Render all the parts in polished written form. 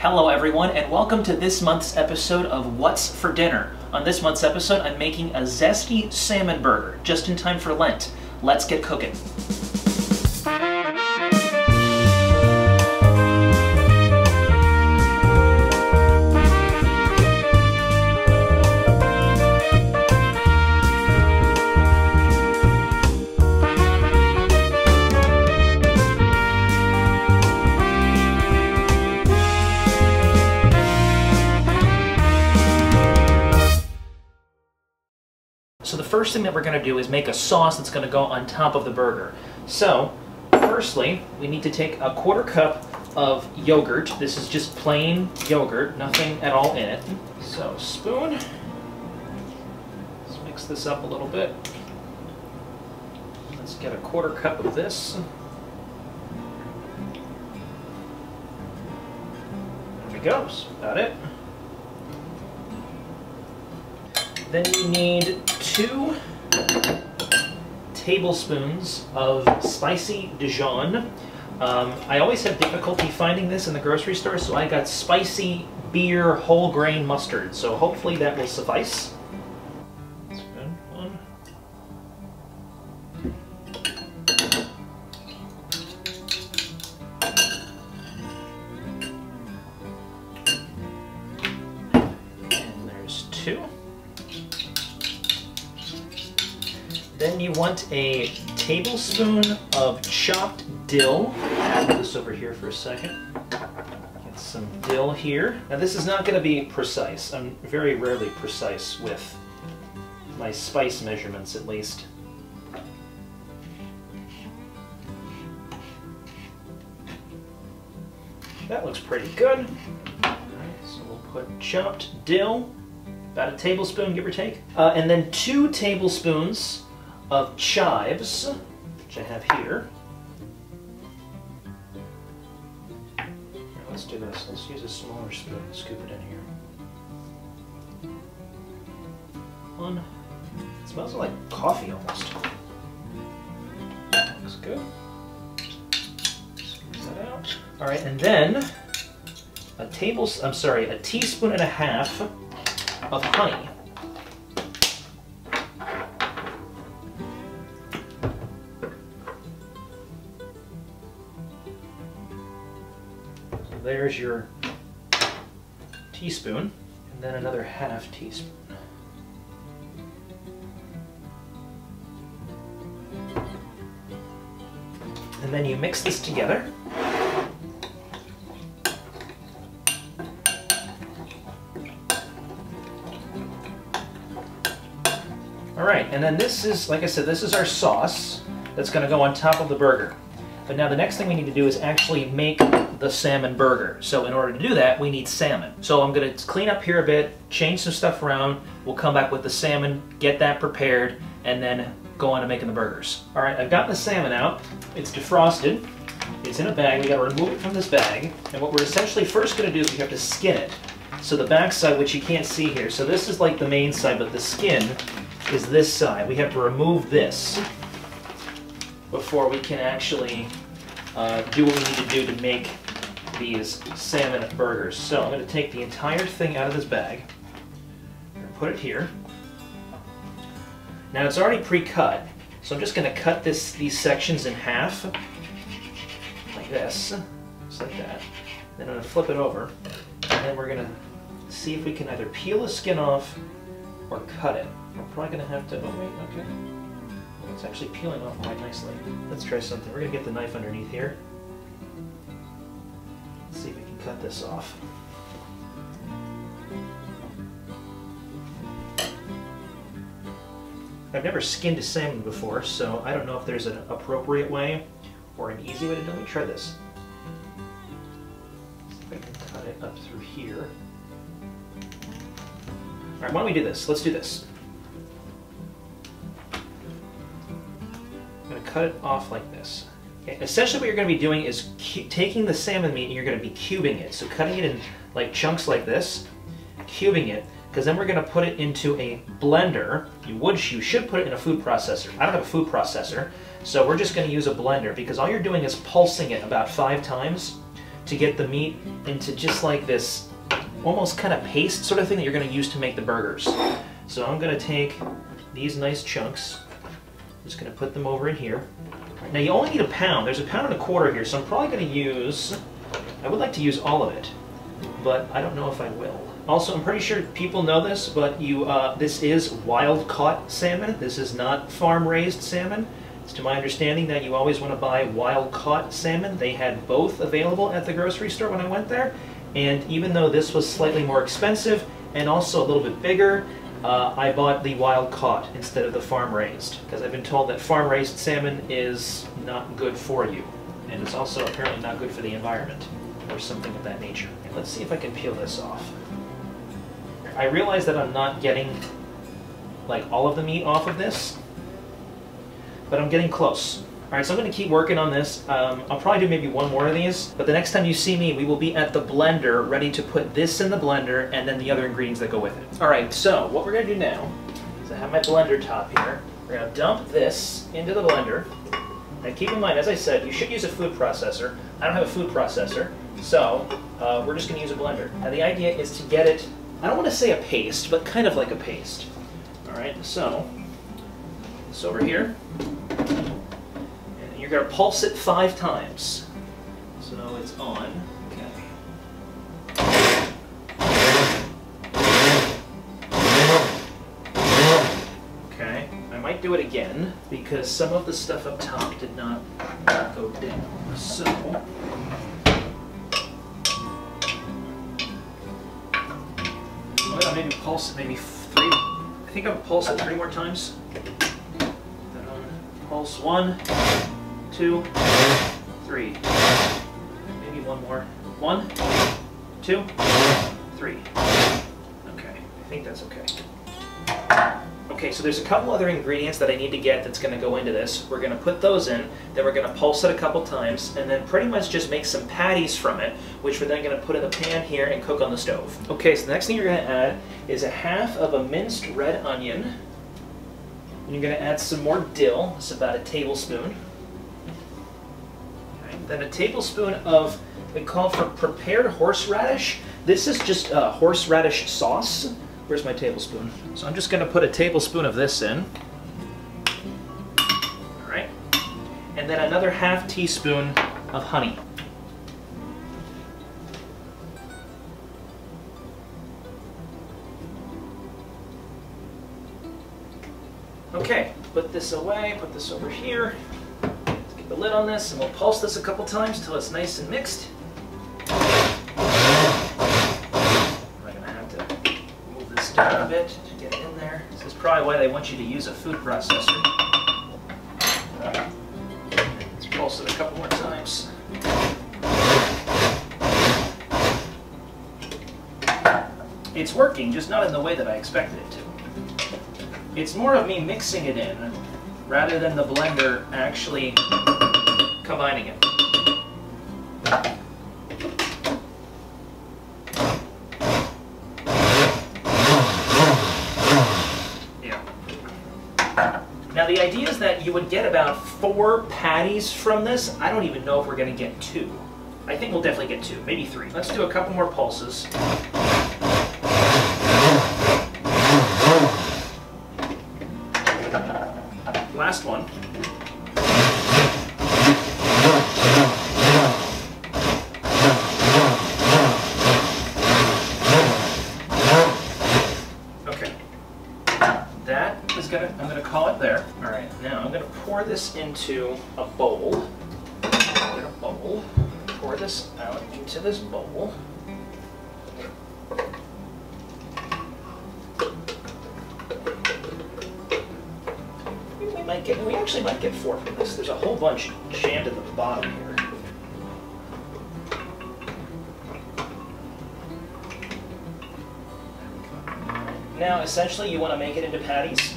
Hello everyone, and welcome to this month's episode of What's for Dinner. On this month's episode, I'm making a zesty salmon burger, just in time for Lent. Let's get cooking. So the first thing that we're going to do is make a sauce that's going to go on top of the burger. So, firstly, we need to take a 1/4 cup of yogurt. This is just plain yogurt, nothing at all in it. So, spoon. Let's mix this up a little bit. Let's get a 1/4 cup of this. There we go, that's about it. Then you need 2 tablespoons of spicy Dijon. I always have difficulty finding this in the grocery store, so I got spicy beer whole grain mustard. So hopefully that will suffice. Spoon 1. And there's 2. Then you want a tablespoon of chopped dill. Put this over here for a second. Get some dill here. Now this is not going to be precise. I'm very rarely precise with my spice measurements, at least. That looks pretty good. Alright, so we'll put chopped dill, about a tablespoon, give or take. And then 2 tablespoons of chives, which I have here. Here, let's do this. Let's use a smaller spoon and scoop it in here. 1. It smells like coffee almost. Looks good. Squeeze that out. All right, and then a teaspoon and a half of honey. There's your teaspoon, and then another half teaspoon. And then you mix this together. All right, and then this is, like I said, this is our sauce that's going to go on top of the burger. But now the next thing we need to do is actually make the salmon burger. So in order to do that, we need salmon. So I'm going to clean up here a bit, change some stuff around. We'll come back with the salmon, get that prepared, and then go on to making the burgers. All right, I've got the salmon out. It's defrosted. It's in a bag. We got to remove it from this bag. And what we're essentially first going to do is we have to skin it. So the back side, which you can't see here. So this is like the main side, but the skin is this side. We have to remove this before we can actually do what we need to do to make these salmon burgers. So I'm going to take the entire thing out of this bag and put it here. Now it's already pre-cut, so I'm just going to cut these sections in half, like this, just like that. Then I'm going to flip it over, and then we're going to see if we can either peel the skin off or cut it. We're probably going to have to, oh wait, okay. It's actually peeling off quite nicely. Let's try something. We're going to get the knife underneath here. Let's see if we can cut this off. I've never skinned a salmon before, so I don't know if there's an appropriate way or an easy way to do it. Let me try this. See if I can cut it up through here. Alright, why don't we do this? Let's do this. I'm going to cut it off like this. Okay. Essentially what you're going to be doing is taking the salmon meat and you're going to be cubing it. So cutting it in like chunks like this, cubing it, because then we're going to put it into a blender. You should put it in a food processor. I don't have a food processor, so we're just going to use a blender because all you're doing is pulsing it about 5 times to get the meat into just like this almost kind of paste sort of thing that you're going to use to make the burgers. So I'm going to take these nice chunks, just going to put them over in here. Now you only need a pound. There's a pound and a quarter here, so I'm probably going to use, I would like to use all of it, but I don't know if I will. Also, I'm pretty sure people know this, but this is wild-caught salmon. This is not farm-raised salmon. It's to my understanding that you always want to buy wild-caught salmon. They had both available at the grocery store when I went there, and even though this was slightly more expensive and also a little bit bigger, I bought the wild-caught instead of the farm-raised, because I've been told that farm-raised salmon is not good for you, and it's also apparently not good for the environment, or something of that nature. And let's see if I can peel this off. I realize that I'm not getting like all of the meat off of this, but I'm getting close. Alright, so I'm going to keep working on this. I'll probably do maybe one more of these, but the next time you see me, we will be at the blender ready to put this in the blender and then the other ingredients that go with it. Alright, so what we're going to do now is I have my blender top here. We're going to dump this into the blender. And keep in mind, as I said, you should use a food processor. I don't have a food processor, so we're just going to use a blender. Now the idea is to get it, I don't want to say a paste, but kind of like a paste. Alright, so this over here. And you're going to pulse it 5 times. So it's on. Okay, I might do it again because some of the stuff up top did not go down. So maybe pulse it maybe 3. I think I'll pulse it 3 more times. Then on pulse 1, 2, 3. Maybe one more. 1, 2, 3. Okay, I think that's okay. Okay, so there's a couple other ingredients that I need to get that's going to go into this. We're going to put those in, then we're going to pulse it a couple times, and then pretty much just make some patties from it, which we're then going to put in the pan here and cook on the stove. Okay, so the next thing you're going to add is a half of a minced red onion. And you're going to add some more dill. It's about a tablespoon. Okay, then a tablespoon of, we call it for prepared horseradish. This is just horseradish sauce. Where's my tablespoon? So I'm just going to put a tablespoon of this in. All right. And then another ½ teaspoon of honey. Okay, put this away, put this over here. Let's get the lid on this and we'll pulse this a couple times till it's nice and mixed. Down a bit to get it in there. This is probably why they want you to use a food processor. Let's pulse it a couple more times. It's working, just not in the way that I expected it to. It's more of me mixing it in rather than the blender actually combining it. Now the idea is that you would get about 4 patties from this. I don't even know if we're going to get 2. I think we'll definitely get 2, maybe 3. Let's do a couple more pulses. Last one. I'm going to call it there. All right, now I'm going to pour this into a bowl. Get a bowl. Pour this out into this bowl. We actually might get 4 from this. There's a whole bunch jammed at the bottom here. Now, essentially, you want to make it into patties.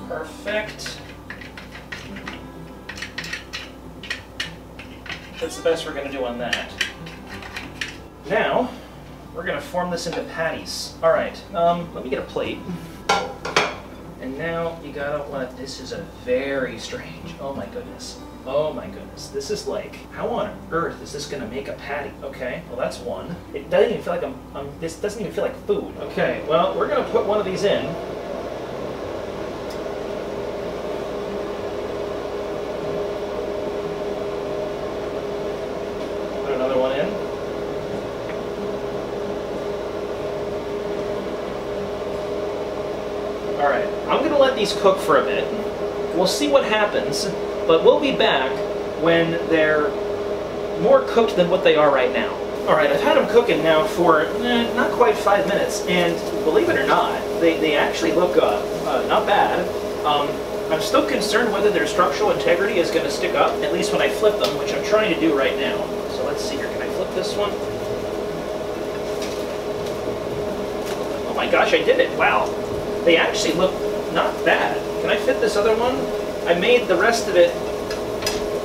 Perfect. That's the best we're going to do on that. Now, we're going to form this into patties. All right, let me get a plate. And now you gotta let, this is a very strange, oh my goodness. Oh my goodness, this is like, how on earth is this gonna make a patty? Okay, well that's one. It doesn't even feel like this doesn't even feel like food. Okay, well, we're gonna put one of these in. Put another one in. All right, I'm gonna let these cook for a bit. We'll see what happens, but we'll be back when they're more cooked than what they are right now. All right, I've had them cooking now for not quite 5 minutes, and believe it or not, they actually look not bad. I'm still concerned whether their structural integrity is going to stick up, at least when I flip them, which I'm trying to do right now. So let's see here, can I flip this one? Oh my gosh, I did it, wow. They actually look not bad. Can I fit this other one? I made the rest of it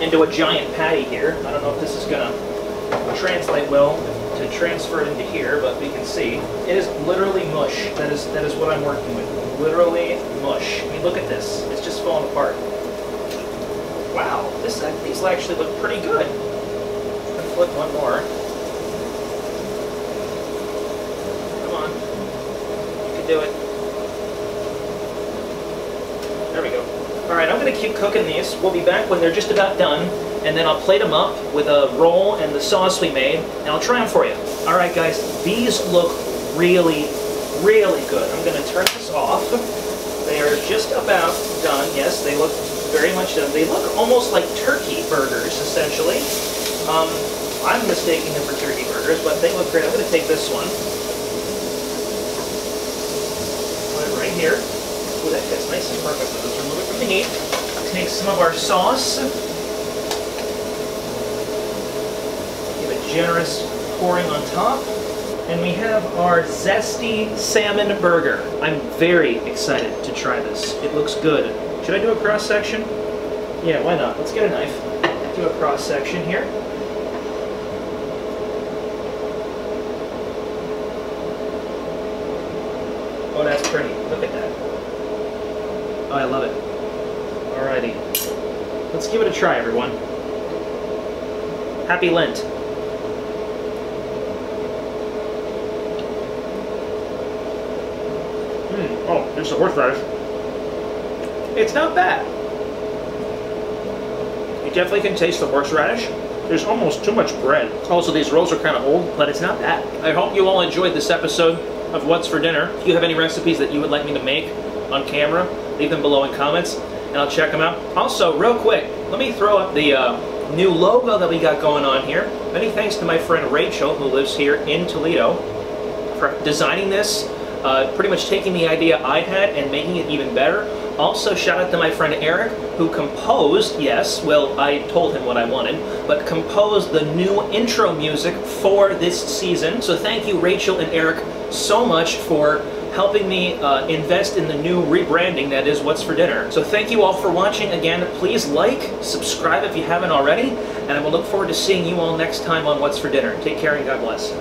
into a giant patty here. I don't know if this is gonna translate well to transfer it into here, but we can see. It is literally mush. That is what I'm working with. Literally mush. I mean, look at this. It's just falling apart. Wow, these actually look pretty good. I'm gonna flip one more. Come on. You can do it. There we go. All right, I'm going to keep cooking these. We'll be back when they're just about done, and then I'll plate them up with a roll and the sauce we made, and I'll try them for you. All right, guys, these look really, really good. I'm going to turn this off. They are just about done. Yes, they look very much done. They look almost like turkey burgers, essentially. I'm mistaking them for turkey burgers, but they look great. I'm going to take this one. Put it right here. Ooh, that gets nice and perfect. Let's remove it from the heat. Take some of our sauce. Give a generous pouring on top. And we have our Zesty Salmon burger. I'm very excited to try this. It looks good. Should I do a cross section? Yeah, why not? Let's get a knife. Do a cross section here. Oh, that's pretty. Look at that. Oh, I love it. Alrighty. Let's give it a try, everyone. Happy Lent. Oh, there's the horseradish. It's not bad. You definitely can taste the horseradish. There's almost too much bread. Also, these rolls are kind of old, but it's not bad. I hope you all enjoyed this episode of What's for Dinner. If you have any recipes that you would like me to make on camera, leave them below in comments, and I'll check them out. Also, real quick, let me throw up the new logo that we got going on here. Many thanks to my friend Rachel, who lives here in Toledo, for designing this, pretty much taking the idea I had and making it even better. Also, shout out to my friend Eric, who composed, yes, well, I told him what I wanted, but composed the new intro music for this season. So thank you, Rachel and Eric, so much for helping me invest in the new rebranding that is What's for Dinner. So thank you all for watching. Again, please like, subscribe if you haven't already, and I will look forward to seeing you all next time on What's for Dinner. Take care and God bless.